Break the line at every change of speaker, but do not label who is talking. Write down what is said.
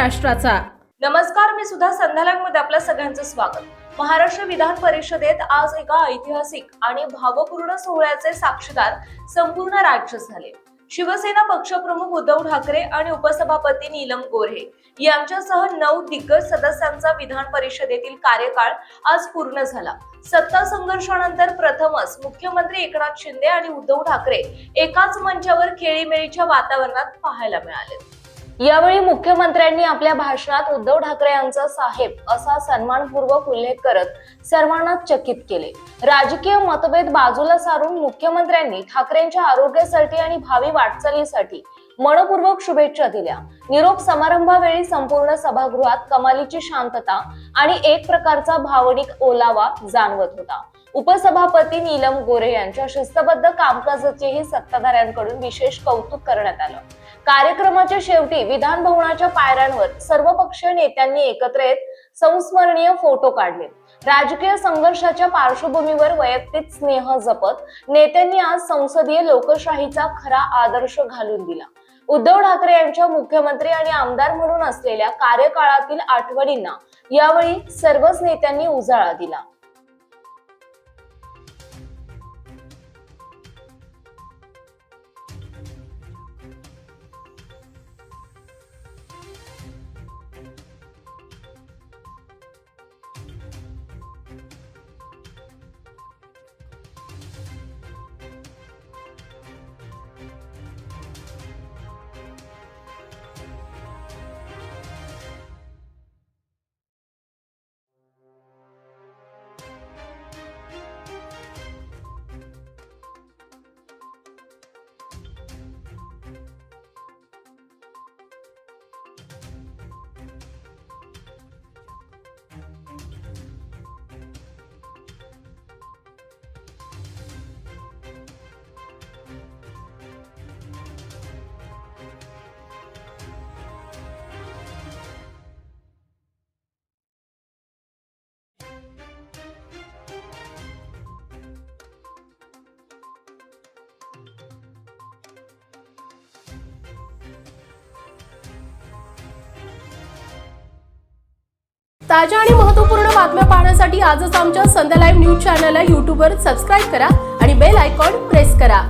महाराष्ट्राचा।
नमस्कार, मी सुद्धा संध्याकाळमध्ये आपल्या सगळ्यांचं स्वागत। महाराष्ट्र विधान परिषदेत आज एका ऐतिहासिक आणि भावपूर्ण सोहळ्याचे साक्षीदार संपूर्ण राज्य झाले। शिवसेना पक्षप्रमुख उद्धव ठाकरे आणि उपसभापती नीलम गोऱ्हे यांच्यासह 9 दिग्गज सदस्यांचा विधान परिषदेतील कार्यकाळ आज पूर्ण झाला। सत्ता संघर्षानंतर प्रथमच मुख्यमंत्री एकनाथ शिंदे आणि उद्धव ठाकरे एकाच मंचावर खेळीमेळीच्या वातावरणात पाहायला मिळाले। यावेळी मुख्यमंत्र्यांनी आपल्या भाषणात उद्धव ठाकरे यांचा साहेब असा सन्मानपूर्वक उल्लेख करत सर्वांना चकित केले। राजकीय मतभेद बाजूला सारून मुख्यमंत्र्यांनी ठाकरेंच्या आरोग्यासाठी आणि भावी वाटचालीसाठी मनपूर्वक शुभेच्छा दिल्या। निरोप समारंभावेळी संपूर्ण सभागृहात कमालीची शांतता आणि एक प्रकारचा भावनिक ओलावा जाणवत होता। उपसभापती नीलम गोऱ्हे यांच्या शिस्तबद्ध कामकाजाचेही सत्ताधाऱ्यांकडून विशेष कौतुक करण्यात आलं। कार्यक्रमाच्या शेवटी विधान भवनाच्या पायऱ्यांवर सर्वपक्षीय नेत्यांनी एकत्र येत संस्मरणीय फोटो काढले। राजकीय संघर्षाच्या पार्श्वभूमीवर वैयक्तिक स्नेह जपत नेत्यांनी आज संसदीय लोकशाहीचा खरा आदर्श घालून दिला। उद्धव ठाकरे यांच्या मुख्यमंत्री आणि आमदार म्हणून असलेल्या कार्यकाळातील आठवणींना यावेळी सर्वच नेत्यांनी उजाळा दिला।
ताज्या आणि महत्त्वपूर्ण बातम्या पाहण्यासाठी आजच आमच्या संध्या लाईव्ह न्यूज चॅनलला YouTube वर सबस्क्राइब करा आणि बेल आयकॉन प्रेस करा।